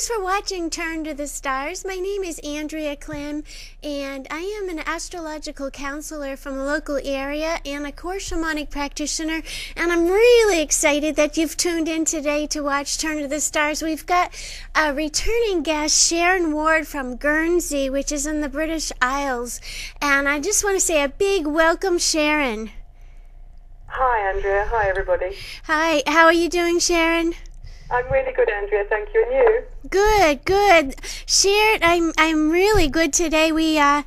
thanks for watching Turn to the Stars. My name is Andrea Klim, and I am an astrological counselor from a local area and a core shamanic practitioner, and I'm really excited that you've tuned in today to watch Turn to the Stars. We've got a returning guest, Sharon Ward from Guernsey, which is in the British Isles, and I just want to say a big welcome, Sharon. Hi, Andrea. Hi, everybody. Hi. How are you doing, Sharon? I'm really good, Andrea. Thank you. And you? Good, good. Sharon, I'm really good today. We are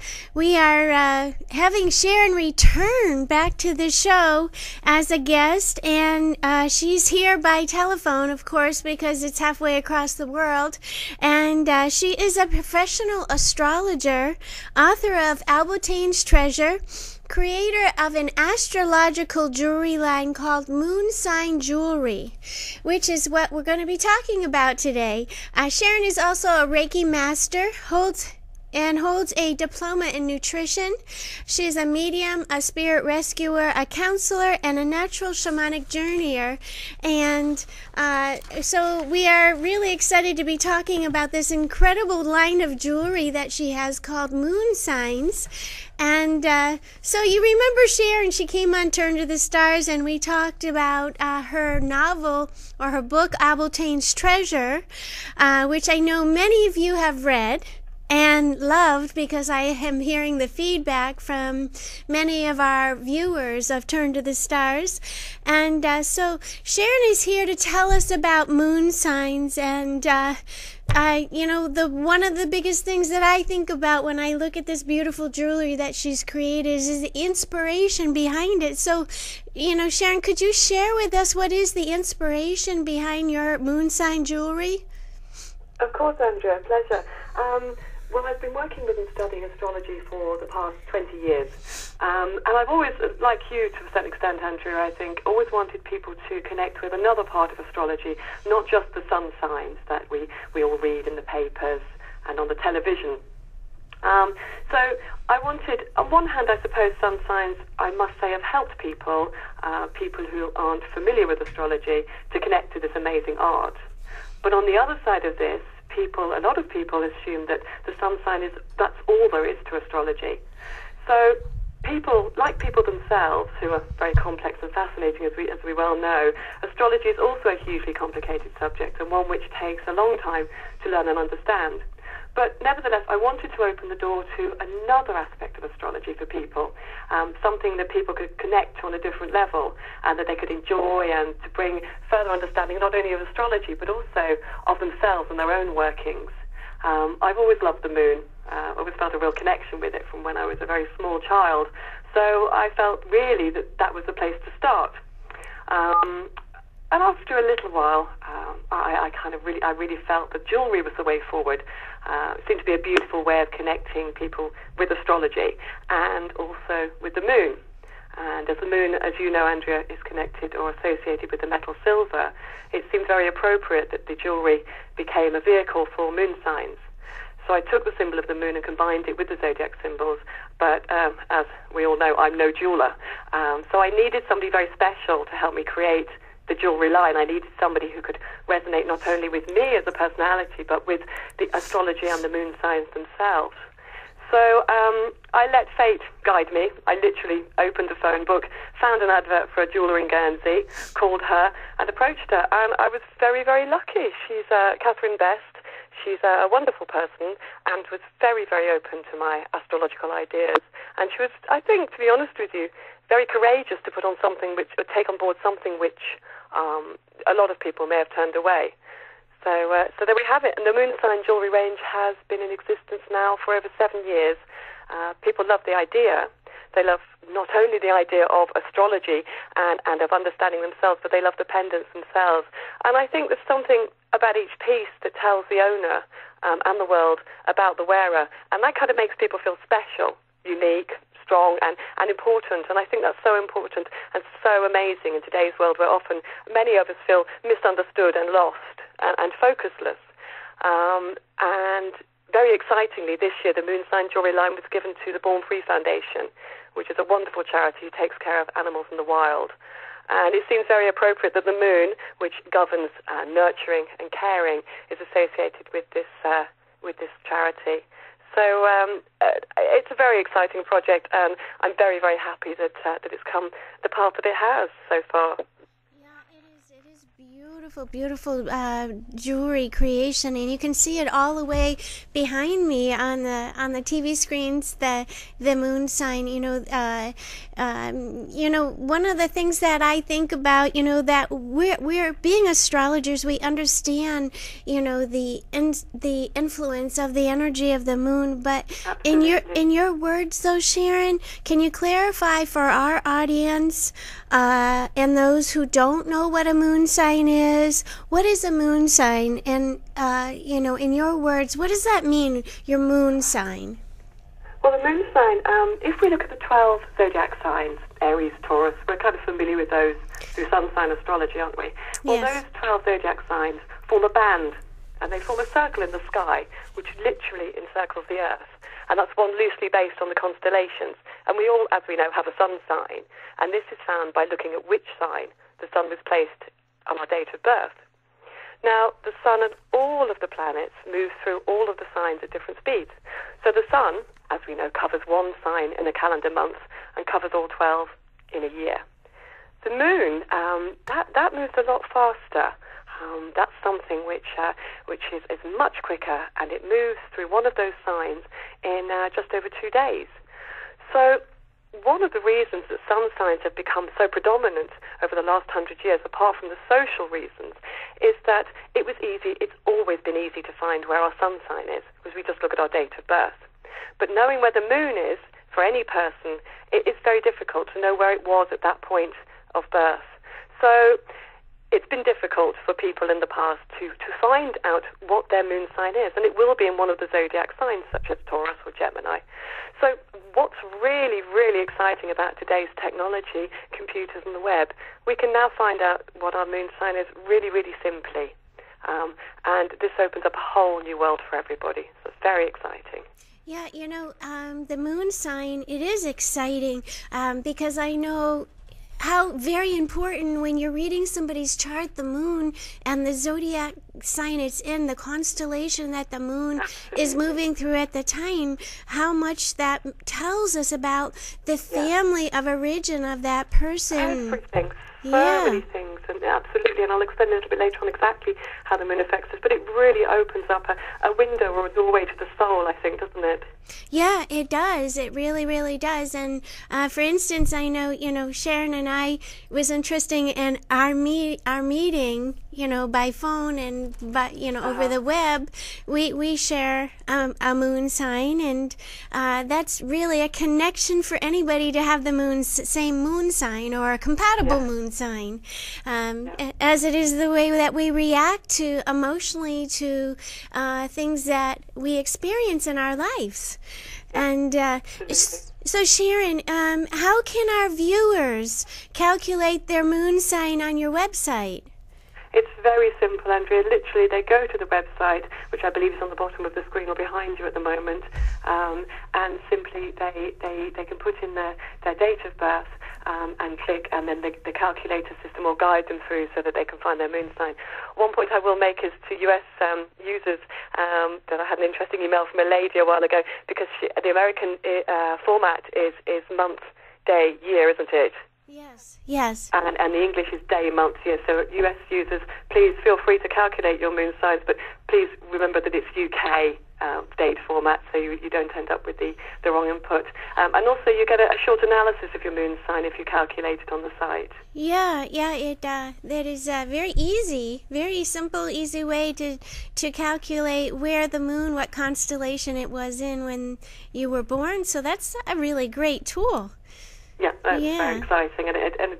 having Sharon return back to the show as a guest, and she's here by telephone, of course, because it's halfway across the world. And she is a professional astrologer, author of Albertine's Treasure, creator of an astrological jewelry line called Moon Sign Jewelry, which is what we're going to be talking about today. Sharon is also a Reiki master, holds a diploma in nutrition. She's a medium, a spirit rescuer, a counselor, and a natural shamanic journeyer. And so we are really excited to be talking about this incredible line of jewelry that she has called Moon Signs. And so you remember Sharon, she came on Turn to the Stars, and we talked about her novel, or her book, Albertine's Treasure, which I know many of you have read and loved, because I am hearing the feedback from many of our viewers of Turn to the Stars. And so Sharon is here to tell us about moon signs, and one of the biggest things that I think about when I look at this beautiful jewelry that she's created is the inspiration behind it. So, Sharon, could you share with us what is the inspiration behind your moon sign jewelry? Of course, Andrea. Pleasure. Well, I've been working with and studying astrology for the past 20 years. And I've always, like you to a certain extent, Andrea, I think, always wanted people to connect with another part of astrology, not just the sun signs that we all read in the papers and on the television. So I wanted, on one hand, I suppose sun signs, I must say, have helped people who aren't familiar with astrology, to connect to this amazing art. But on the other side of this, a lot of people assume that the sun sign that's all there is to astrology. So people themselves, who are very complex and fascinating, as we well know, astrology is also a hugely complicated subject, and one which takes a long time to learn and understand. But nevertheless, I wanted to open the door to another aspect of astrology for people, something that people could connect to on a different level, and that they could enjoy, and to bring further understanding not only of astrology, but also of themselves and their own workings. I've always loved the moon. I've always felt a real connection with it from when I was a very small child. So I felt really that was the place to start. And after a little while, I really felt that jewelry was the way forward. It seemed to be a beautiful way of connecting people with astrology, and also with the moon. And as the moon, as you know, Andrea, is connected or associated with the metal silver, it seemed very appropriate that the jewelry became a vehicle for moon signs. So I took the symbol of the moon and combined it with the zodiac symbols. But as we all know, I'm no jeweler. So I needed somebody very special to help me create the jewelry line. I needed somebody who could resonate not only with me as a personality, but with the astrology and the moon signs themselves. So I let fate guide me. I literally opened a phone book, found an advert for a jeweller in Guernsey, called her and approached her. And I was very, very lucky. She's Catherine Best. She's a wonderful person, and was very, very open to my astrological ideas. And she was, I think, to be honest with you, very courageous to put on something which, or take on board something which a lot of people may have turned away. So there we have it. And the Moon Sign jewelry range has been in existence now for over 7 years. People love the idea. They love not only the idea of astrology and of understanding themselves, but they love the pendants themselves. And I think there's something about each piece that tells the owner and the world about the wearer. And that kind of makes people feel special, unique, strong and important. And I think that's so important and so amazing in today's world, where often many of us feel misunderstood and lost and focusless. And very excitingly, this year, the Moon Sign jewelry line was given to the Born Free Foundation, which is a wonderful charity who takes care of animals in the wild. And it seems very appropriate that the moon, which governs nurturing and caring, is associated with this charity. So it's a very exciting project, and I'm very, very happy that it's come the path that it has so far. It is beautiful, beautiful jewelry creation, and you can see it all the way behind me on the TV screens. The moon sign. One of the things that I think about, that we're being astrologers, we understand, the influence of the energy of the moon. But in your words, though, Sharon, can you clarify for our audience and those who don't know what a moon sign is? What is a moon sign? And in your words, what does that mean? Your moon sign. Well, the moon sign, if we look at the 12 zodiac signs, Aries, Taurus, we're kind of familiar with those through sun sign astrology, aren't we? Well, yes. Those 12 zodiac signs form a band, and they form a circle in the sky, which literally encircles the Earth. And that's one loosely based on the constellations. And we all, as we know, have a sun sign. And this is found by looking at which sign the sun was placed on our date of birth. Now, the sun and all of the planets move through all of the signs at different speeds. So the sun, as we know, covers one sign in a calendar month and covers all 12 in a year. The moon, that moves a lot faster. That's something which is much quicker, and it moves through one of those signs in just over 2 days. So one of the reasons that sun signs have become so predominant over the last 100 years, apart from the social reasons, is that it's always been easy to find where our sun sign is, because we just look at our date of birth. But knowing where the moon is, for any person, it's very difficult to know where it was at that point of birth. So it's been difficult for people in the past to find out what their moon sign is, and it will be in one of the zodiac signs, such as Taurus or Gemini. So what's really, really exciting about today's technology, computers and the web, we can now find out what our moon sign is really, really simply. And this opens up a whole new world for everybody. So it's very exciting. Yeah, the moon sign, it is exciting because I know how very important when you're reading somebody's chart, the moon and the zodiac sign it's in, the constellation that the moon is moving through at the time, how much that tells us about the family of origin of that person. Everything. So many things, and absolutely, and I'll explain a little bit later on exactly how the moon affects us, but it really opens up a window or a doorway to the soul, I think, doesn't it? Yeah, it does. It really, really does. And for instance, I know, Sharon and I was interesting in our meeting, by phone and over the web. We share a moon sign, and that's really a connection for anybody to have the same moon sign or a compatible moon sign, as it is the way that we react to emotionally to things that we experience in our lives. And so Sharon, how can our viewers calculate their moon sign on your website? It's very simple, Andrea. Literally, they go to the website, which I believe is on the bottom of the screen or behind you at the moment, and simply they can put in their date of birth and click, and then the calculator system will guide them through so that they can find their moon sign. One point I will make is to US users that I had an interesting email from a lady a while ago, because the American format is month, day, year, isn't it? Yes. And the English is day, month, year. So US users, please feel free to calculate your moon signs, but please remember that it's UK date format, so you don't end up with the wrong input. And also you get a short analysis of your moon sign if you calculate it on the site. Yeah, that is very easy, very simple, easy way to calculate where the moon, what constellation it was in when you were born. So that's a really great tool. Yeah, that's very exciting, and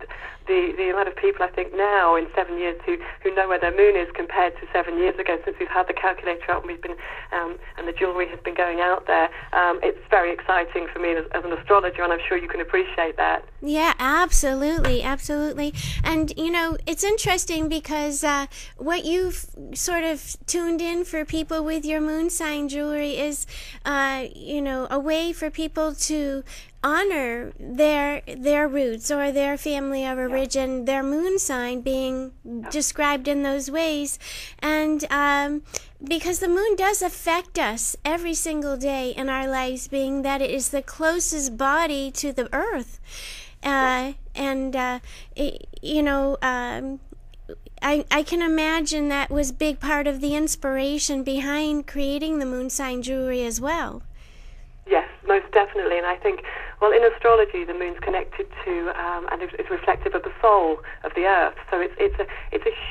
the amount of people I think now in 7 years who know where their moon is compared to 7 years ago, since we've had the calculator out and we've been and the jewellery has been going out there. It's very exciting for me as an astrologer, and I'm sure you can appreciate that. Yeah, absolutely. And it's interesting because what you've sort of tuned in for people with your moon sign jewelry is a way for people to honor their roots or their family of origin. origin, their moon sign being described in those ways. And because the moon does affect us every single day in our lives, being that it is the closest body to the earth. I can imagine that was big part of the inspiration behind creating the moon sign jewelry as well. Yes, most definitely. And I think, well, in astrology, the moon's connected to, and it's reflective of the soul of the earth. So it's a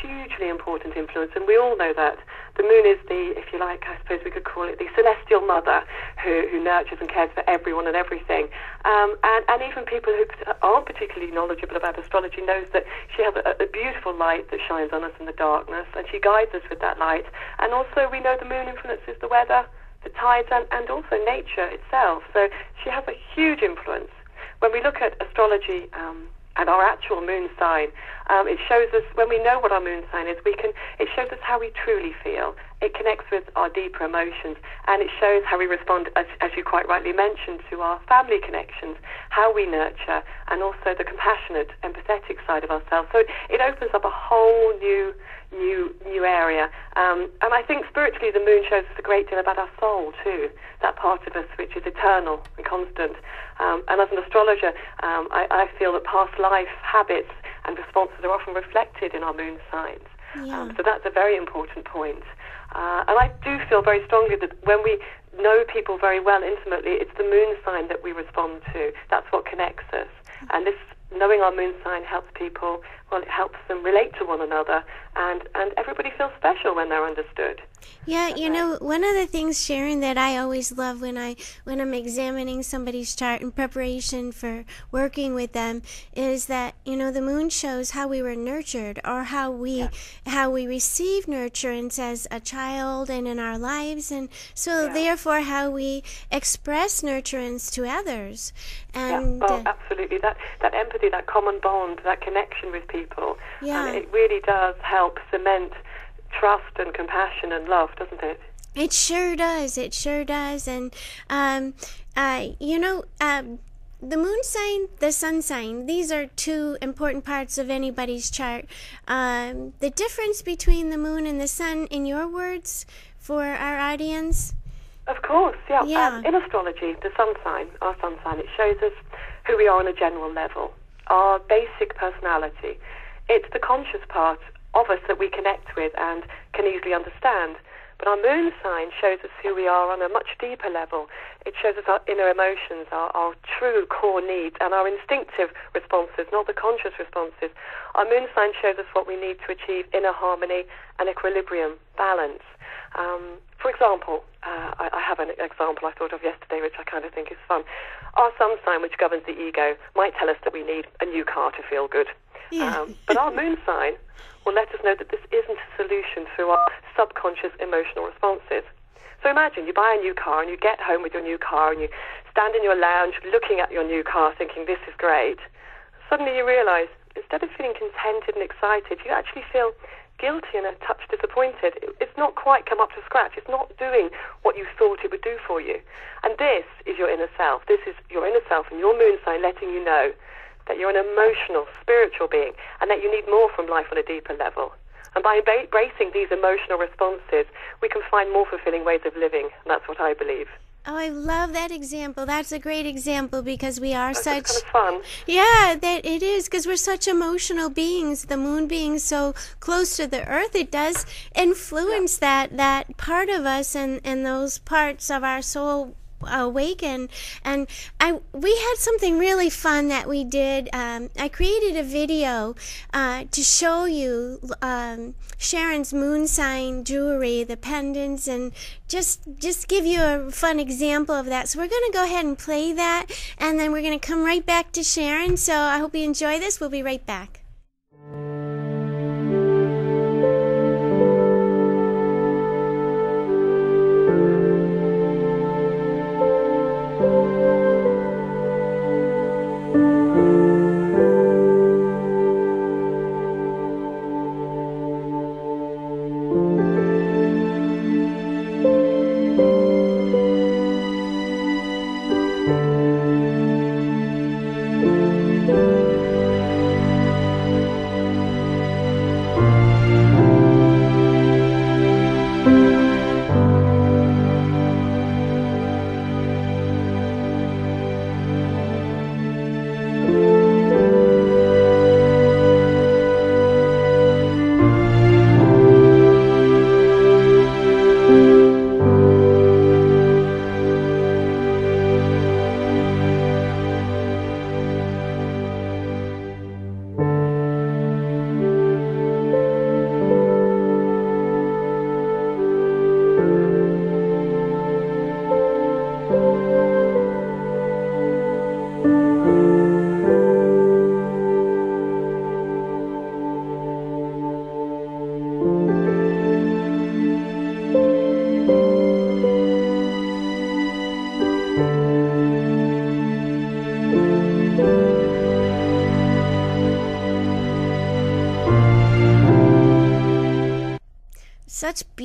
hugely important influence, and we all know that. The moon is the, if you like, I suppose we could call it the celestial mother who nurtures and cares for everyone and everything. And even people who aren't particularly knowledgeable about astrology knows that she has a beautiful light that shines on us in the darkness, and she guides us with that light. And also we know the moon influences the weather, the tides, and also nature itself. So she has a huge influence. When we look at astrology and our actual moon sign, it shows us, when we know what our moon sign is, it shows us how we truly feel. It connects with our deeper emotions, and it shows how we respond, as you quite rightly mentioned, to our family connections, how we nurture, and also the compassionate, empathetic side of ourselves. So it opens up a whole new area. And I think spiritually the moon shows us a great deal about our soul too, that part of us which is eternal and constant. And as an astrologer, I feel that past life habits and responses are often reflected in our moon signs. Yeah. So that's a very important point. And I do feel very strongly that when we know people very well intimately, it's the moon sign that we respond to. That's what connects us. And this knowing our moon sign helps people, well, it helps them relate to one another, and everybody feels special when they're understood. Yeah, you know, one of the things, Sharon, that I always love when I'm examining somebody's chart in preparation for working with them is that, you know, the moon shows how we were nurtured, or how we receive nurturance as a child and in our lives, and so therefore how we express nurturance to others. And absolutely. That empathy, that common bond, that connection with people, yeah. It really does help cement trust and compassion and love, doesn't it? It sure does. It sure does. And, the moon sign, the sun sign, these are two important parts of anybody's chart. The difference between the moon and the sun, in your words, for our audience? Of course, yeah. In astrology, the sun sign, our sun sign, it shows us who we are on a general level, our basic personality. It's the conscious part of us that we connect with and can easily understand. But our moon sign shows us who we are on a much deeper level. It shows us our inner emotions, our true core needs, and our instinctive responses, not the conscious responses. Our moon sign shows us what we need to achieve inner harmony and equilibrium, balance. For example, I have an example I thought of yesterday, which I kind of think is fun. Our sun sign, which governs the ego, might tell us that we need a new car to feel good. Yeah. But our moon sign will let us know that this isn't a solution through our subconscious emotional responses. So imagine you buy a new car and you get home with your new car and you stand in your lounge looking at your new car thinking this is great. Suddenly you realize instead of feeling contented and excited, you actually feel guilty and a touch disappointed. It's not quite come up to scratch. It's not doing what you thought it would do for you. And this is your inner self. This is your inner self and your moon sign letting you know that you're an emotional, spiritual being and that you need more from life on a deeper level. And by embracing these emotional responses, we can find more fulfilling ways of living. And that's what I believe. Oh, I love that example. That's a great example because we are such... That's kind of fun. Yeah, that it is, because we're such emotional beings. The moon being so close to the earth, it does influence that part of us and those parts of our soul awaken. And we had something really fun that we did. I created a video to show you Sharon's moon sign jewelry, the pendants, and just give you a fun example of that. So we're going to go ahead and play that, and then we're going to come right back to Sharon. So I hope you enjoy this. We'll be right back.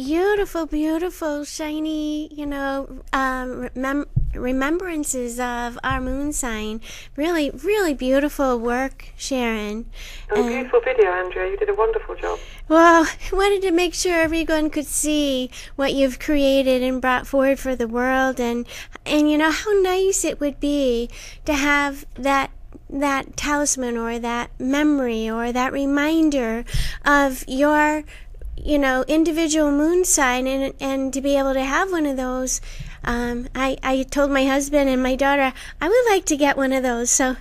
beautiful, beautiful, shiny, remembrances of our moon sign. Really, really beautiful work, Sharon. Oh, beautiful video, Andrea. You did a wonderful job. Well, I wanted to make sure everyone could see what you've created and brought forward for the world, and how nice it would be to have that talisman or that memory or that reminder of your individual moon sign, and to be able to have one of those. I told my husband and my daughter I would like to get one of those, so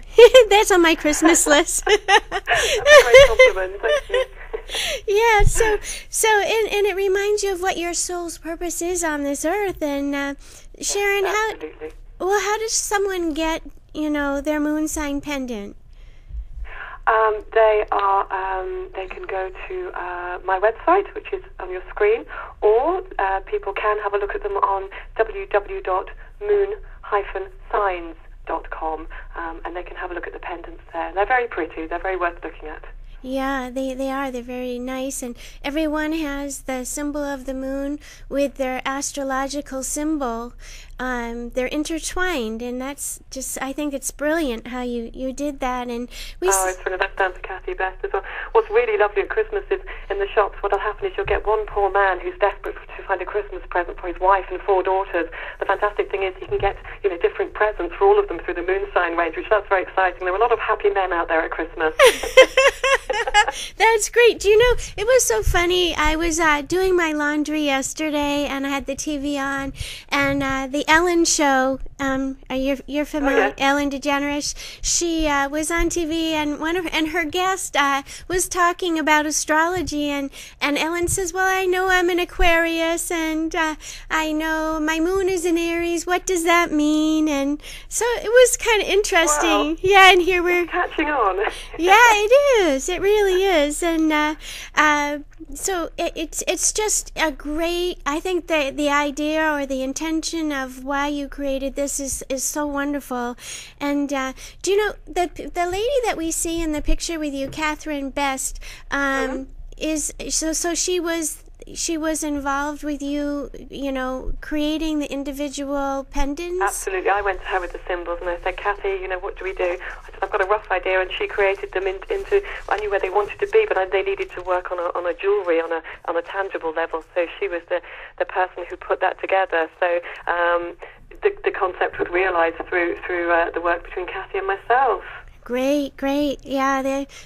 that's on my Christmas list. That's a great compliment. Thank you. Yeah, so and it reminds you of what your soul's purpose is on this earth. And Sharon, Absolutely. how does someone get their moon sign pendant? They can go to my website, which is on your screen, or people can have a look at them on www.moon-signs.com, and they can have a look at the pendants there. They're very pretty. They're very worth looking at. Yeah, they are. They're very nice, and everyone has the symbol of the moon with their astrological symbol. They're intertwined, and that's I think it's brilliant how you did that. And it's one of that's down to Kathy Best as well. What's really lovely at Christmas is in the shops, what'll happen is you'll get one poor man who's desperate to find a Christmas present for his wife and 4 daughters. The fantastic thing is he can get different presents for all of them through the moon sign range, which that's very exciting. There are a lot of happy men out there at Christmas. That's great. Do you know, it was so funny. I was doing my laundry yesterday, and I had the TV on, and the Ellen show, you're familiar? Oh, yeah. Ellen DeGeneres. She was on TV, and her guest was talking about astrology, and Ellen says, "Well, I know I'm an Aquarius, and I know my moon is in Aries. What does that mean?" And so it was kind of interesting. Wow. Yeah, and here we're catching on. Yeah, it is. It really is. And so it's just a great, I think the idea or the intention of why you created this is so wonderful. And do you know the lady that we see in the picture with you, Catherine Best, is so she was involved with you, creating the individual pendants? Absolutely. I went to her with the symbols, and I said, "Kathy, what do we do?" I said, "I've got a rough idea," and she created them into. I knew where they wanted to be, but they needed to work on a jewelry on a tangible level. So she was the person who put that together. So the concept was realised through the work between Kathy and myself. Great. Yeah,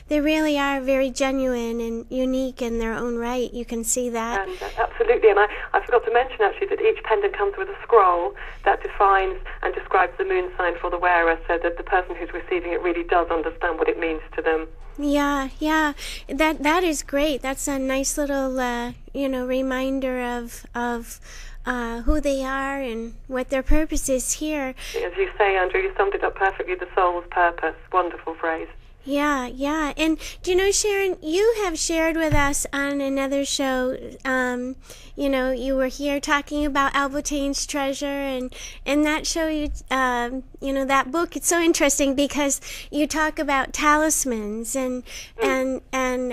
they really are very genuine and unique in their own right. You can see that. And, absolutely. And I forgot to mention, actually, that each pendant comes with a scroll that defines and describes the moon sign for the wearer, so that the person who's receiving it really does understand what it means to them. Yeah. That is great. That's a nice little, reminder of who they are and what their purpose is here. As you say, Andrew, you summed it up perfectly, the soul's purpose. Wonderful phrase. Yeah. And do you know, Sharon, you have shared with us on another show, you were here talking about Albertine's treasure, and in that show, that book, it's so interesting because you talk about talismans, and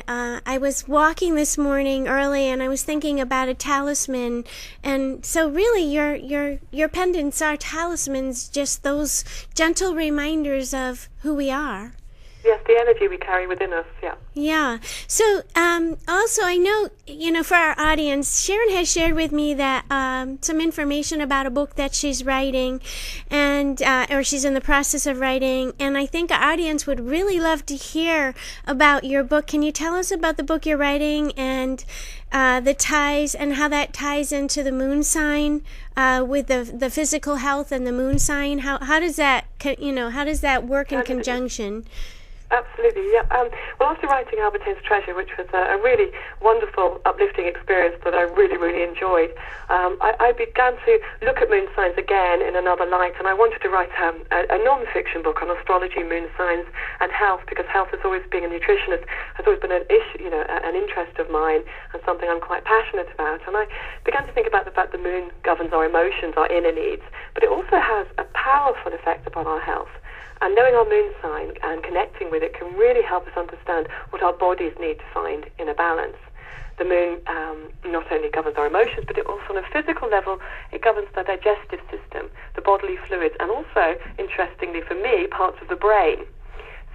I was walking this morning early, and I was thinking about a talisman, and so really your pendants are talismans, just those gentle reminders of who we are. Yes, the energy we carry within us, yeah. Yeah. So, also, I know, for our audience, Sharon has shared with me that some information about a book that she's writing, and or she's in the process of writing, and I think our audience would really love to hear about your book. Can you tell us about the book you're writing and the ties, and how that ties into the moon sign with the physical health and the moon sign? How does that work in conjunction? Absolutely, yeah. Well, after writing Albertine's Treasure, which was a really wonderful, uplifting experience that I really, really enjoyed, I began to look at moon signs again in another light, and I wanted to write a non-fiction book on astrology, moon signs, and health, because health has always, being a nutritionist, has always been an issue, an interest of mine, and something I'm quite passionate about. And I began to think about the fact the moon governs our emotions, our inner needs, but it also has a powerful effect upon our health. And knowing our moon sign and connecting with it can really help us understand what our bodies need to find in a balance. the moon not only governs our emotions, but it also on a physical level, it governs the digestive system, the bodily fluids, and also, interestingly for me, parts of the brain.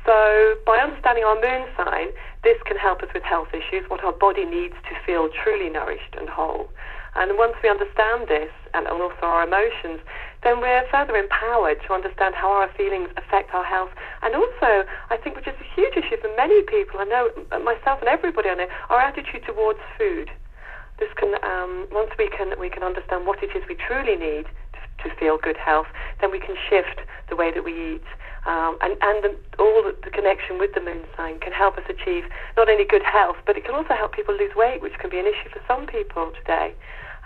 So by understanding our moon sign, this can help us with health issues, what our body needs to feel truly nourished and whole. And once we understand this, and also our emotions, then we're further empowered to understand how our feelings affect our health. And also, I think, which is a huge issue for many people, I know myself and everybody I know, our attitude towards food. This can, once we can understand what it is we truly need to feel good health, then we can shift the way that we eat. All the connection with the moon sign can help us achieve not only good health, but it can also help people lose weight, which can be an issue for some people today.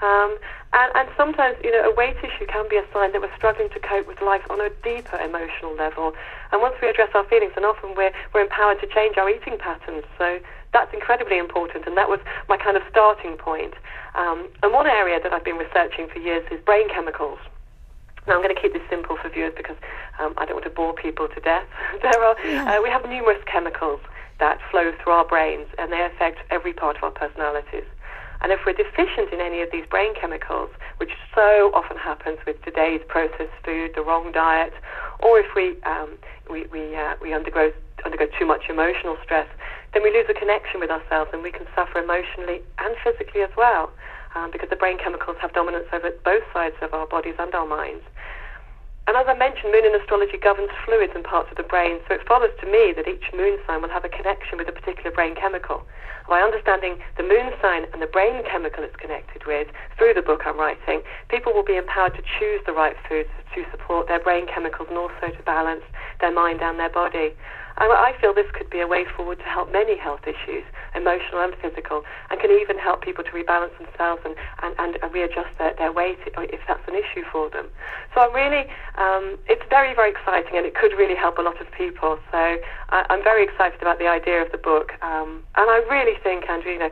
And sometimes, a weight issue can be a sign that we're struggling to cope with life on a deeper emotional level. And once we address our feelings, then often we're empowered to change our eating patterns. So that's incredibly important, and that was my kind of starting point. And one area that I've been researching for years is brain chemicals. Now, I'm going to keep this simple for viewers because I don't want to bore people to death. We have numerous chemicals that flow through our brains, and they affect every part of our personalities. And if we're deficient in any of these brain chemicals, which so often happens with today's processed food, the wrong diet, or if we undergo too much emotional stress, then we lose a connection with ourselves, and we can suffer emotionally and physically as well, because the brain chemicals have dominance over both sides of our bodies and our minds. And as I mentioned, moon in astrology governs fluids and parts of the brain, so it follows to me that each moon sign will have a connection with a particular brain chemical. By understanding the moon sign and the brain chemical it's connected with through the book I'm writing, people will be empowered to choose the right foods to support their brain chemicals and also to balance their mind and their body. And I feel this could be a way forward to help many health issues, emotional and physical, and can even help people to rebalance themselves and readjust their weight if that's an issue for them. So I'm really, it's very, very exciting, and it could really help a lot of people. So I'm very excited about the idea of the book. And I really think, Andrea,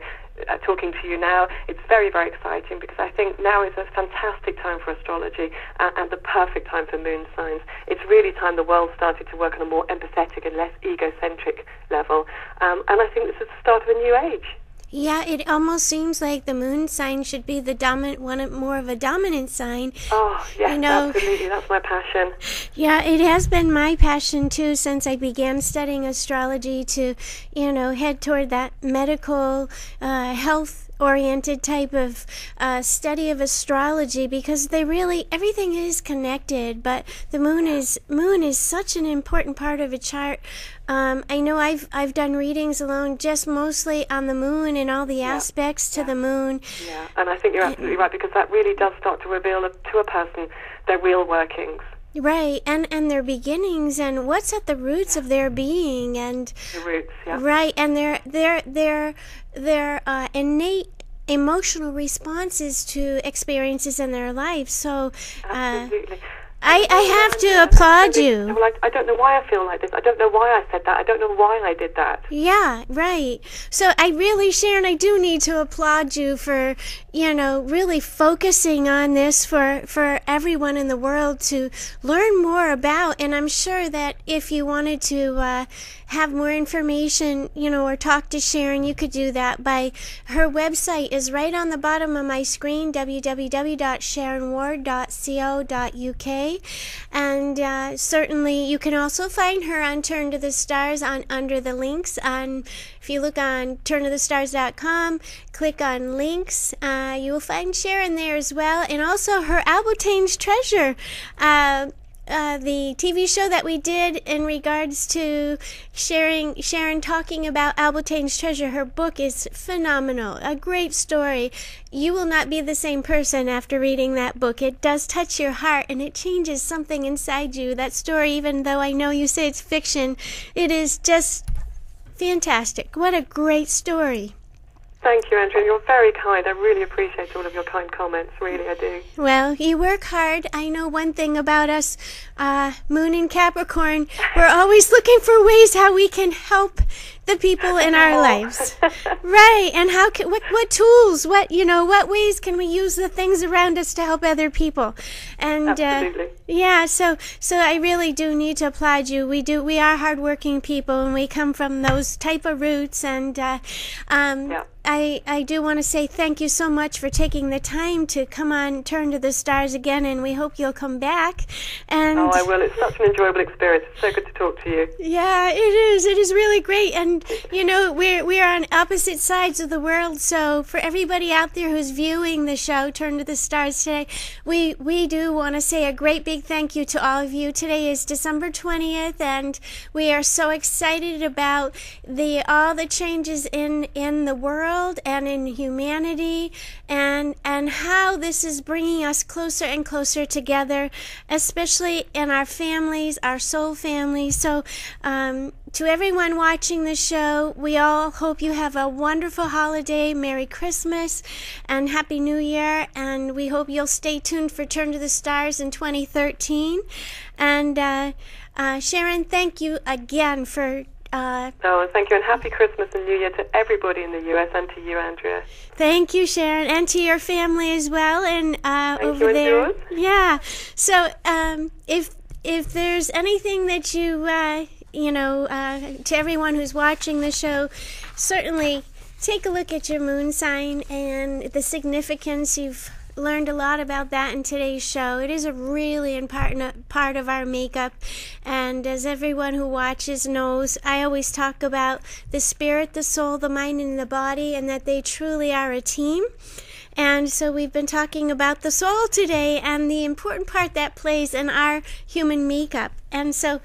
talking to you now, it's very, very exciting, because I think now is a fantastic time for astrology and the perfect time for moon signs. It's really time the world started to work on a more empathetic and less egocentric level. And I think this is the start of a new age. Yeah, it almost seems like the moon sign should be the more of a dominant sign. Oh, yes, absolutely. That's my passion. Yeah, it has been my passion, too, since I began studying astrology to, head toward that medical, health-oriented type of study of astrology, because everything is connected, but the moon is such an important part of a chart. I know I've done readings alone just mostly on the moon and all the aspects to the moon. Yeah, and I think you're absolutely right, because that really does start to reveal to a person their real workings. Right, and their beginnings, and what's at the roots of their being, and the roots, yeah. Right, and their innate emotional responses to experiences in their life. So, absolutely. I have to applaud you. Well, I don't know why I feel like this. I don't know why I said that. I don't know why I did that. Yeah, right. So Sharon, I do need to applaud you for, really focusing on this for everyone in the world to learn more about. And I'm sure that if you wanted to have more information, or talk to Sharon, you could do that by her website is right on the bottom of my screen, www.sharonward.co.uk. And certainly you can also find her on Turn to the Stars under the links. If you look on turntothestars.com, click on links, you will find Sharon there as well, and also her Albertane's Treasure. The TV show that we did in regards to Sharon talking about Albertane's Treasure. Her book is phenomenal, a great story. You will not be the same person after reading that book. It does touch your heart, and it changes something inside you. That story, even though I know you say it's fiction, it is just fantastic. What a great story. Thank you, Andrea. You're very kind. I really appreciate all of your kind comments. Really, I do. Well, you work hard. I know one thing about us, Moon in Capricorn. We're always looking for ways how we can help the people in our lives. Right. And what tools, what ways can we use the things around us to help other people? And absolutely. Yeah, so I really do need to applaud you. We are hardworking people, and we come from those type of roots, and I do want to say thank you so much for taking the time to come on Turn to the Stars again, and we hope you'll come back. And I will. It's such an enjoyable experience. It's so good to talk to you. Yeah, it is. It is really great. And, you know, we're on opposite sides of the world, so for everybody out there who's viewing the show, Turn to the Stars today, we do want to say a great big thank you to all of you. Today is December 20th, and we are so excited about all the changes in the world and in humanity, and how this is bringing us closer and closer together, especially in our families, our soul families. So to everyone watching the show, we all hope you have a wonderful holiday, Merry Christmas, and Happy New Year, and we hope you'll stay tuned for Turn to the Stars in 2013. And Sharon, thank you again for thank you, and Happy Christmas and New Year to everybody in the U.S. and to you, Andrea. Thank you, Sharon, and to your family as well. And over you, there, and yours. Yeah. So, if there's anything that you to everyone who's watching the show, certainly take a look at your moon sign and the significance. You've learned a lot about that in today's show. It is a really important part of our makeup, and as everyone who watches knows, I always talk about the spirit, the soul, the mind, and the body, and that they truly are a team. And so we've been talking about the soul today and the important part that plays in our human makeup. And so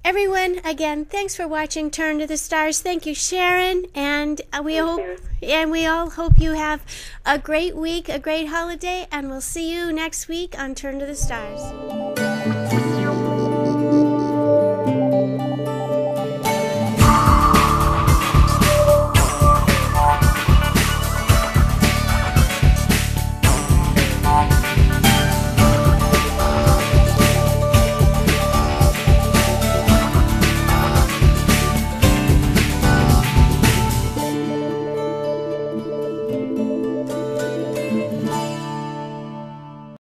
everyone, again, thanks for watching Turn to the Stars. Thank you, Sharon, and we all hope you have a great week, a great holiday, and we'll see you next week on Turn to the Stars.